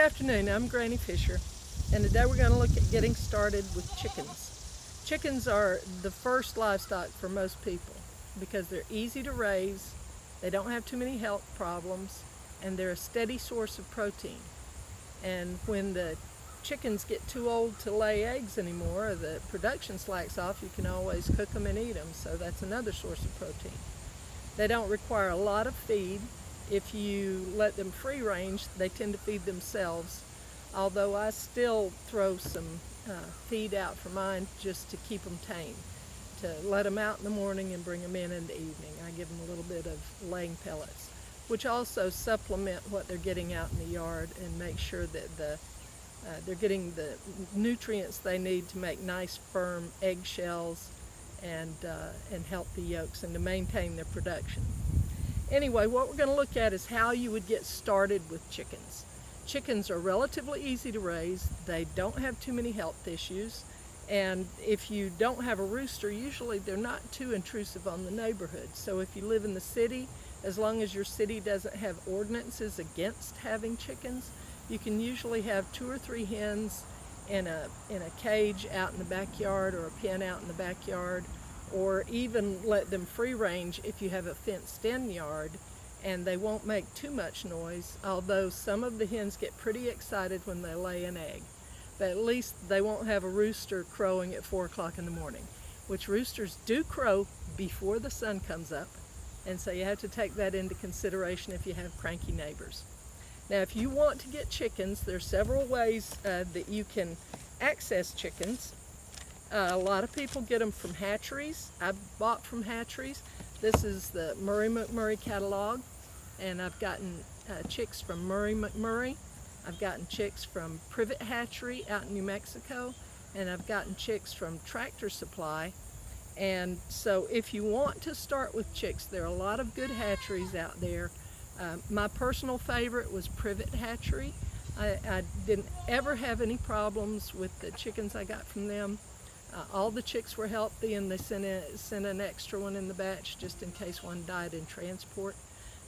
afternoon, I'm Granny Fisher, and today we're going to look at getting started with chickens. Chickens are the first livestock for most people because they're easy to raise, they don't have too many health problems, and they're a steady source of protein. And when the chickens get too old to lay eggs anymore, or the production slacks off, you can always cook them and eat them, so that's another source of protein. They don't require a lot of feed. If you let them free range, they tend to feed themselves, although I still throw some feed out for mine just to keep them tame, to let them out in the morning and bring them in the evening. I give them a little bit of laying pellets, which also supplement what they're getting out in the yard and make sure that they're getting the nutrients they need to make nice firm eggshells and healthy yolks and to maintain their production. Anyway, what we're going to look at is how you would get started with chickens. Chickens are relatively easy to raise. They don't have too many health issues. And if you don't have a rooster, usually they're not too intrusive on the neighborhood. So if you live in the city, as long as your city doesn't have ordinances against having chickens, you can usually have 2 or 3 hens in a cage out in the backyard or a pen out in the backyard, or even let them free range if you have a fenced-in yard, and they won't make too much noise, although some of the hens get pretty excited when they lay an egg. But at least they won't have a rooster crowing at 4 o'clock in the morning, which roosters do crow before the sun comes up, and so you have to take that into consideration if you have cranky neighbors. Now, if you want to get chickens, there are several ways that you can access chickens. A lot of people get them from hatcheries. I've bought from hatcheries. This is the Murray McMurray catalog, and I've gotten chicks from Murray McMurray. I've gotten chicks from Privet Hatchery out in New Mexico, and I've gotten chicks from Tractor Supply. And so if you want to start with chicks, there are a lot of good hatcheries out there. My personal favorite was Privet Hatchery. I didn't ever have any problems with the chickens I got from them. All the chicks were healthy, and they sent an extra one in the batch just in case one died in transport.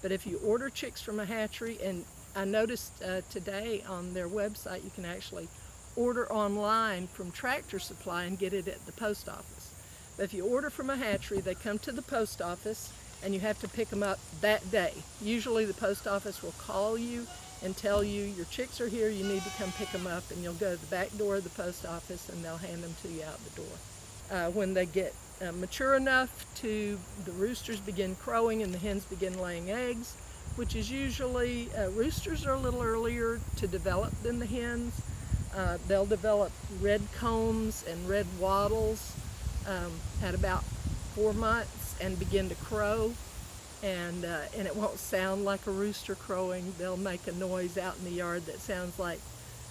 But if you order chicks from a hatchery, and I noticed today on their website you can actually order online from Tractor Supply and get it at the post office. But if you order from a hatchery, they come to the post office and you have to pick them up that day. Usually the post office will call you and tell you your chicks are here, you need to come pick them up, and you'll go to the back door of the post office and they'll hand them to you out the door. When they get mature enough to, the roosters begin crowing and the hens begin laying eggs, which is usually, roosters are a little earlier to develop than the hens. They'll develop red combs and red wattles at about 4 months and begin to crow. And it won't sound like a rooster crowing. They'll make a noise out in the yard that sounds like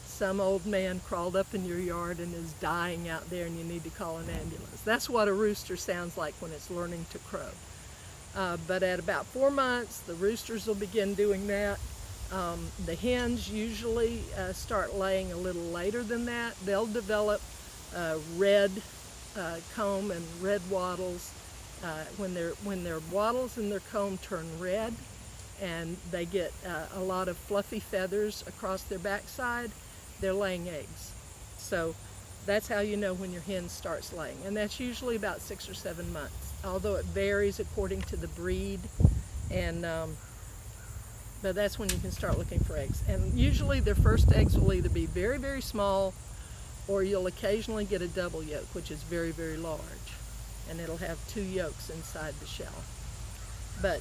some old man crawled up in your yard and is dying out there and you need to call an ambulance. That's what a rooster sounds like when it's learning to crow. But at about 4 months, the roosters will begin doing that. The hens usually start laying a little later than that. They'll develop red comb and red wattles. When their wattles and their comb turn red and they get a lot of fluffy feathers across their backside, they're laying eggs. So that's how you know when your hen starts laying, and that's usually about 6 or 7 months, although it varies according to the breed. And but that's when you can start looking for eggs. And usually their first eggs will either be very, very small, or you'll occasionally get a double yolk, which is very, very large, and it'll have 2 yolks inside the shell. But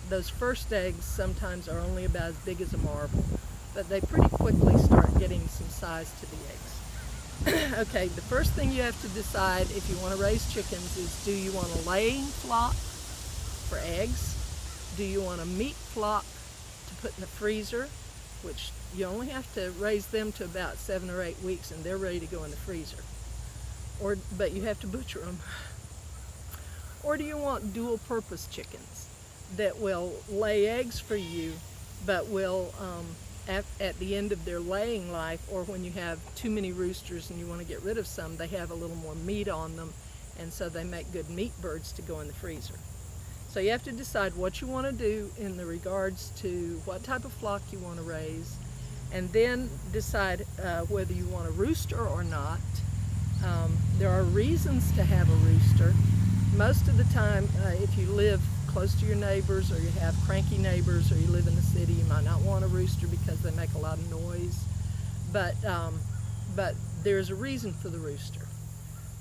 those first eggs sometimes are only about as big as a marble, but they pretty quickly start getting some size to the eggs. Okay, the first thing you have to decide if you want to raise chickens is, do you want a laying flock for eggs? Do you want a meat flock to put in the freezer, which you only have to raise them to about 7 or 8 weeks and they're ready to go in the freezer, but you have to butcher them. Or do you want dual purpose chickens that will lay eggs for you, but will, at the end of their laying life, or when you have too many roosters and you want to get rid of some, they have a little more meat on them, and so they make good meat birds to go in the freezer. So you have to decide what you want to do in the regards to what type of flock you want to raise, and then decide whether you want a rooster or not. There are reasons to have a rooster. Most of the time, if you live close to your neighbors, or you have cranky neighbors, or you live in the city, you might not want a rooster because they make a lot of noise. But there's a reason for the rooster.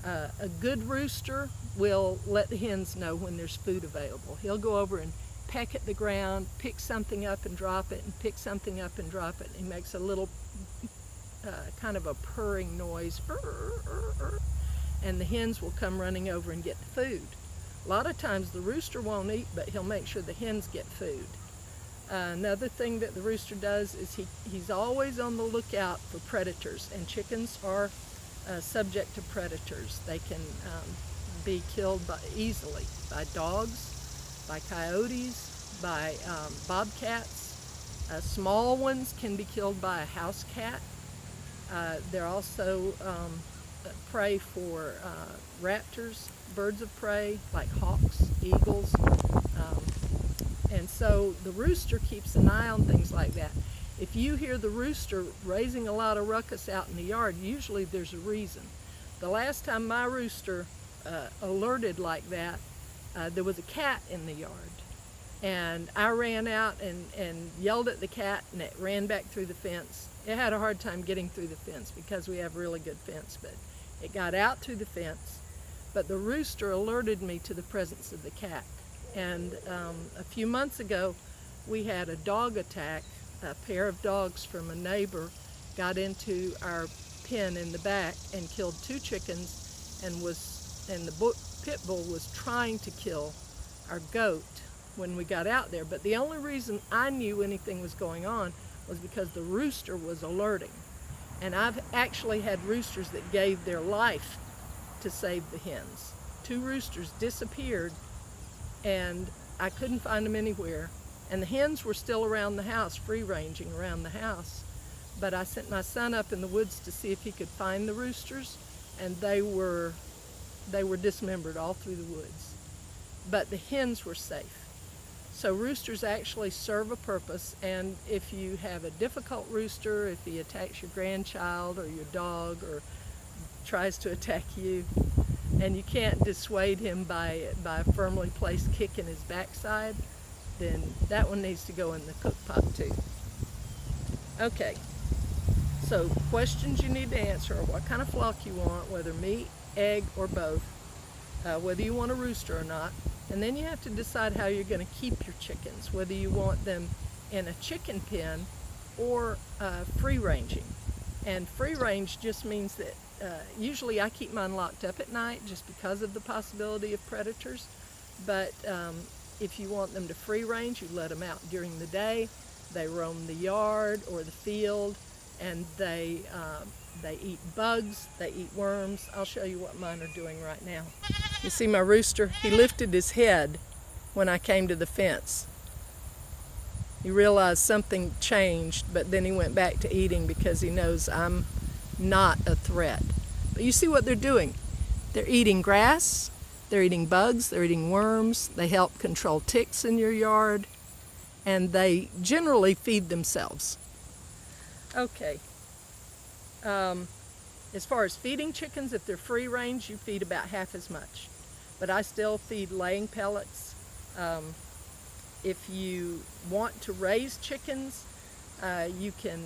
A good rooster will let the hens know when there's food available. He'll go over and peck at the ground, pick something up and drop it, and pick something up and drop it. He makes a little kind of a purring noise, and the hens will come running over and get the food. A lot of times the rooster won't eat, but he'll make sure the hens get food. Another thing that the rooster does is he's always on the lookout for predators, and chickens are subject to predators. They can be killed easily by dogs, by coyotes, by bobcats. Small ones can be killed by a house cat. They're also prey for raptors, birds of prey like hawks, eagles. And so the rooster keeps an eye on things like that. If you hear the rooster raising a lot of ruckus out in the yard, usually there's a reason. The last time my rooster alerted like that, there was a cat in the yard. And I ran out and yelled at the cat, and it ran back through the fence. It had a hard time getting through the fence because we have really good fence, but it got out through the fence. But the rooster alerted me to the presence of the cat. And a few months ago, we had a dog attack. A pair of dogs from a neighbor got into our pen in the back and killed 2 chickens, and the pit bull was trying to kill our goat when we got out there. But the only reason I knew anything was going on was because the rooster was alerting. And I've actually had roosters that gave their life to save the hens. 2 roosters disappeared, and I couldn't find them anywhere. And the hens were still around the house, free-ranging around the house. But I sent my son up in the woods to see if he could find the roosters, and they were dismembered all through the woods. But the hens were safe. So roosters actually serve a purpose, and if you have a difficult rooster, if he attacks your grandchild or your dog or tries to attack you, and you can't dissuade him by a firmly placed kick in his backside, then that one needs to go in the cook pot too. Okay, so questions you need to answer are what kind of flock you want, whether meat, egg, or both, whether you want a rooster or not, and then you have to decide how you're going to keep your chickens, whether you want them in a chicken pen or free ranging. And free range just means that usually I keep mine locked up at night just because of the possibility of predators, but if you want them to free range, you let them out during the day. They roam the yard or the field, and they eat bugs, they eat worms. I'll show you what mine are doing right now. You see my rooster? He lifted his head when I came to the fence. He realized something changed, but then he went back to eating because he knows I'm not a threat. But you see what they're doing? They're eating grass. They're eating bugs, they're eating worms, they help control ticks in your yard, and they generally feed themselves. Okay, as far as feeding chickens, if they're free range, you feed about half as much. But I still feed laying pellets. If you want to raise chickens, you can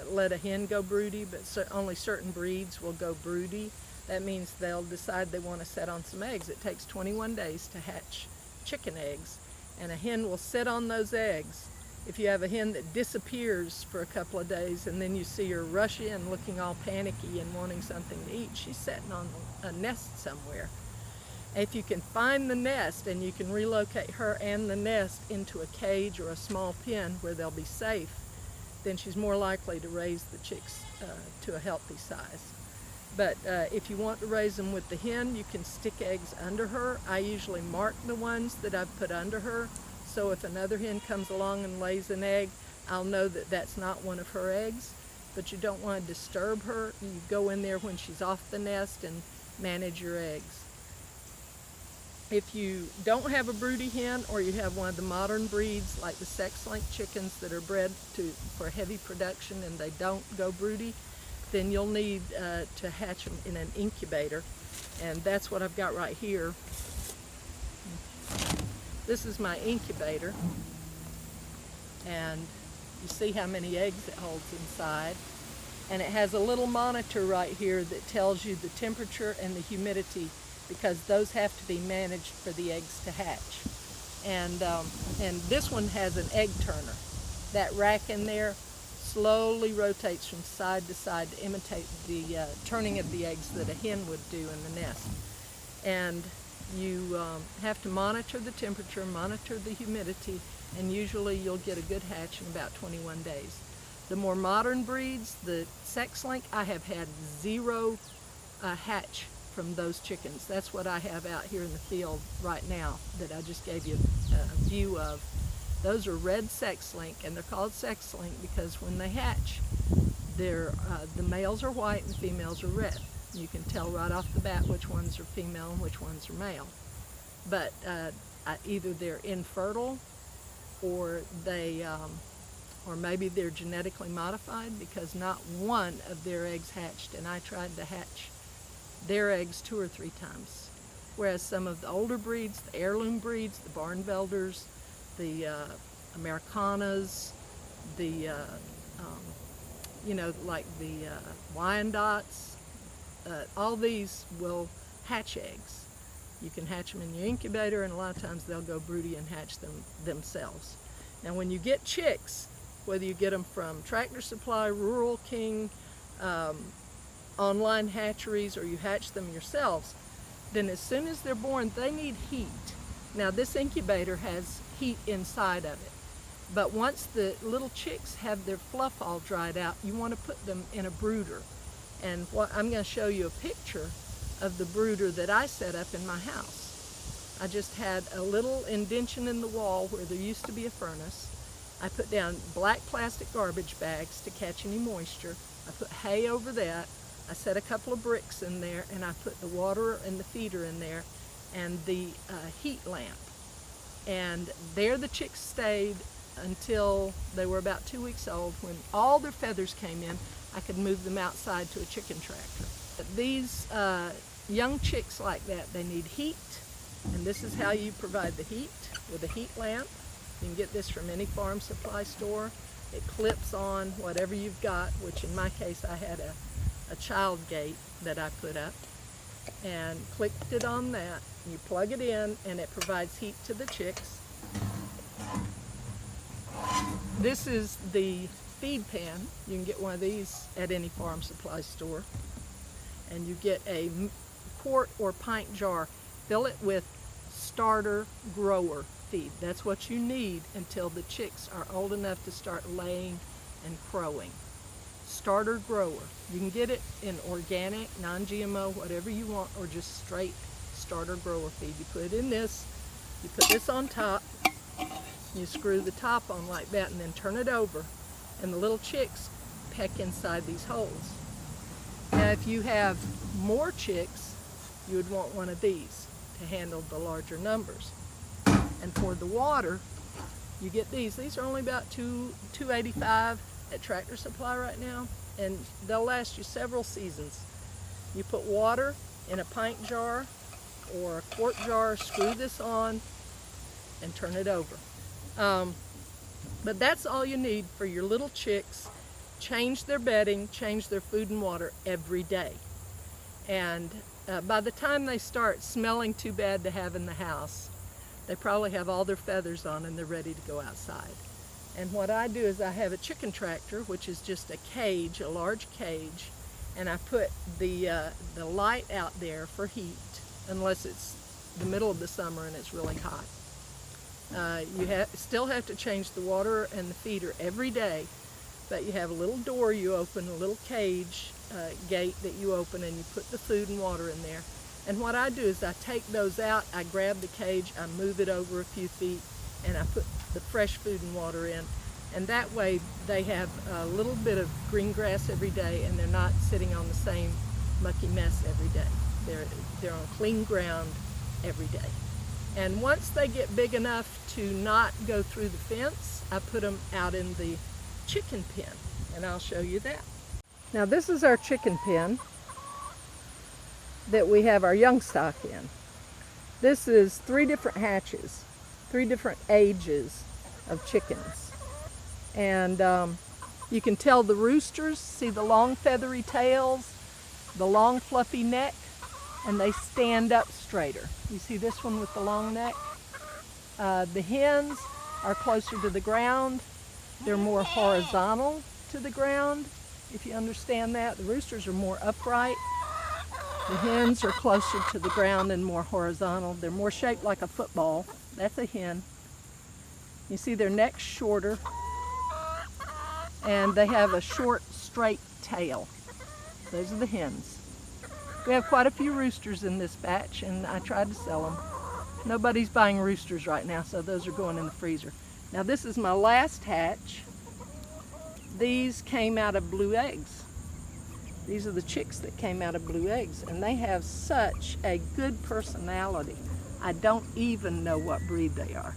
let a hen go broody, but only certain breeds will go broody. That means they'll decide they want to set on some eggs. It takes 21 days to hatch chicken eggs, and a hen will sit on those eggs. If you have a hen that disappears for a couple of days and then you see her rush in looking all panicky and wanting something to eat, she's sitting on a nest somewhere. If you can find the nest and you can relocate her and the nest into a cage or a small pen where they'll be safe, then she's more likely to raise the chicks to a healthy size. But if you want to raise them with the hen, you can stick eggs under her. I usually mark the ones that I've put under her, so if another hen comes along and lays an egg, I'll know that that's not one of her eggs. But you don't want to disturb her. You go in there when she's off the nest and manage your eggs. If you don't have a broody hen, or you have one of the modern breeds like the sex-link chickens that are bred for heavy production and they don't go broody, then you'll need to hatch them in an incubator. And that's what I've got right here. This is my incubator, and you see how many eggs it holds inside. And it has a little monitor right here that tells you the temperature and the humidity, because those have to be managed for the eggs to hatch. And this one has an egg turner. That rack in there slowly rotates from side to side to imitate the turning of the eggs that a hen would do in the nest. And you have to monitor the temperature, monitor the humidity, and usually you'll get a good hatch in about 21 days. The more modern breeds, the sex-link, I have had 0 hatch from those chickens. That's what I have out here in the field right now that I just gave you a view of. Those are red sex-link, and they're called sex-link because when they hatch, the males are white and the females are red. You can tell right off the bat which ones are female and which ones are male. But either they're infertile, or or maybe they're genetically modified, because not one of their eggs hatched, and I tried to hatch their eggs 2 or 3 times. Whereas some of the older breeds, the heirloom breeds, the Barnvelders, the Americanas, the like the Wyandottes, all these will hatch eggs. You can hatch them in your incubator, and a lot of times they'll go broody and hatch them themselves. Now when you get chicks, whether you get them from Tractor Supply, Rural King, online hatcheries, or you hatch them yourselves, then as soon as they're born, they need heat. Now this incubator has heat inside of it, but once the little chicks have their fluff all dried out, you want to put them in a brooder. And I'm going to show you a picture of the brooder that I set up in my house. I just had a little indention in the wall where there used to be a furnace. I put down black plastic garbage bags to catch any moisture. I put hay over that. I set a couple of bricks in there, and I put the water and the feeder in there, and the heat lamp. And there the chicks stayed until they were about 2 weeks old. When all their feathers came in, I could move them outside to a chicken tractor. But these young chicks like that, they need heat, and this is how you provide the heat, with a heat lamp. You can get this from any farm supply store. It clips on whatever you've got, which in my case I had a child gate that I put up, and clicked it on that. You plug it in, and it provides heat to the chicks. This is the feed pan. You can get one of these at any farm supply store, and you get a quart or pint jar. Fill it with starter grower feed. That's what you need until the chicks are old enough to start laying and crowing. Starter grower. You can get it in organic, non-GMO, whatever you want, or just straight starter grower feed. You put it in this, you put this on top, you screw the top on like that, and then turn it over, and the little chicks peck inside these holes. Now if you have more chicks, you would want one of these to handle the larger numbers. And for the water, you get these. These are only about $2.85 at Tractor Supply right now, and they'll last you several seasons. You put water in a pint jar or a quart jar, screw this on, and turn it over. But that's all you need for your little chicks. Change their bedding, change their food and water every day. And by the time they start smelling too bad to have in the house, they probably have all their feathers on and they're ready to go outside. And what I do is I have a chicken tractor, which is just a cage, a large cage, and I put the light out there for heat, unless it's the middle of the summer and it's really hot. You still have to change the water and the feeder every day, but you have a little door you open, a little cage gate that you open, and you put the food and water in there. And what I do is I take those out, I grab the cage, I move it over a few feet, and I put the fresh food and water in. And that way they have a little bit of green grass every day, and they're not sitting on the same mucky mess every day. They're on clean ground every day. And once they get big enough to not go through the fence, I put them out in the chicken pen, and I'll show you that. Now this is our chicken pen that we have our young stock in. This is 3 different hatches, 3 different ages of chickens. And you can tell the roosters, see the long feathery tails, the long fluffy neck, and they stand up straighter. You see this one with the long neck? The hens are closer to the ground. They're more horizontal to the ground, if you understand that. The roosters are more upright. The hens are closer to the ground and more horizontal. They're more shaped like a football. That's a hen. You see their neck's shorter, and they have a short, straight tail. Those are the hens. We have quite a few roosters in this batch, and I tried to sell them. Nobody's buying roosters right now, so those are going in the freezer. Now this is my last hatch. These came out of blue eggs. These are the chicks that came out of blue eggs, and they have such a good personality. I don't even know what breed they are,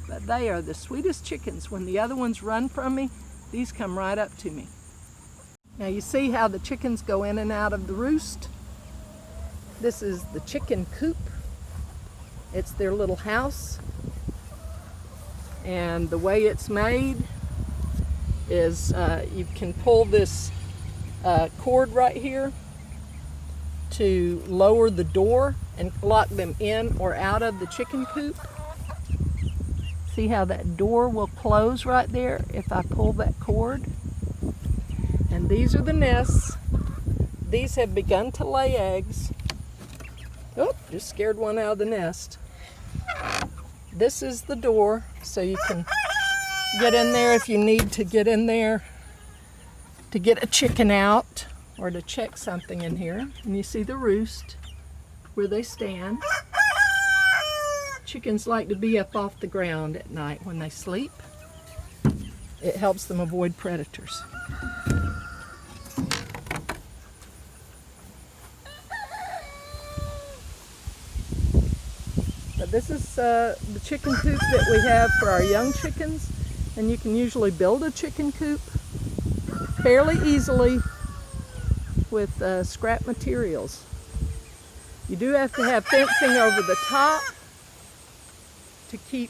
but they are the sweetest chickens. When the other ones run from me, these come right up to me. Now you see how the chickens go in and out of the roost? This is the chicken coop. It's their little house. And the way it's made is you can pull this cord right here to lower the door and lock them in or out of the chicken coop. See how that door will close right there if I pull that cord? And these are the nests. These have begun to lay eggs. Oh, just scared one out of the nest. This is the door, so you can get in there if you need to get in there to get a chicken out or to check something in here. And you see the roost where they stand. Chickens like to be up off the ground at night when they sleep. It helps them avoid predators. But this is the chicken coop that we have for our young chickens, and you can usually build a chicken coop fairly easily with scrap materials. You do have to have fencing over the top to keep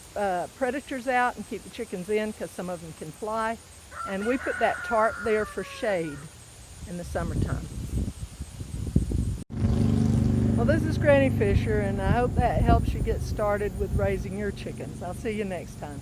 predators out and keep the chickens in, because some of them can fly. And we put that tarp there for shade in the summertime. Well, this is Granny Fisher, and I hope that helps you get started with raising your chickens. I'll see you next time.